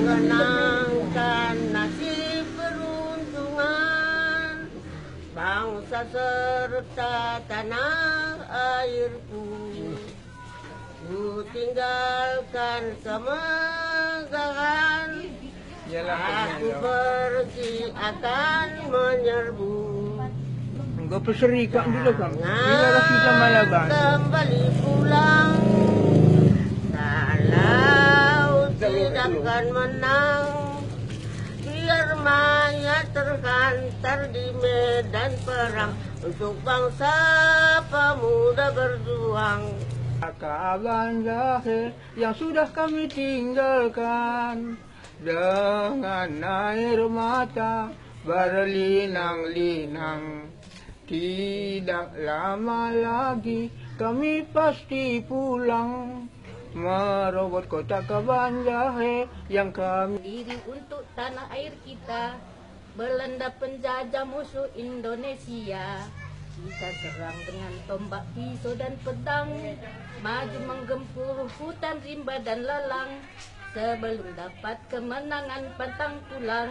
Mengenangkan nasib peruntungan bangsa serta tanah airku. Ku tinggalkan kemegahan, aku pergi akan menyerbu. Enggak perserikat dulu kan. Bila kita Malabar. Kembali pulang, kalau tidak akan menang, biar mayat terhantar di medan perang untuk bangsa pemuda berjuang. Abang Zahir yang sudah kami tinggalkan, dengan air mata berlinang-linang. Tidak lama lagi kami pasti pulang, merobot kota Kaban Jahe yang kami diri untuk tanah air kita. Belanda penjajah musuh Indonesia, kita serang dengan tombak, pisau dan pedang, maju menggempur hutan rimba dan lalang, sebelum dapat kemenangan pantang pulang.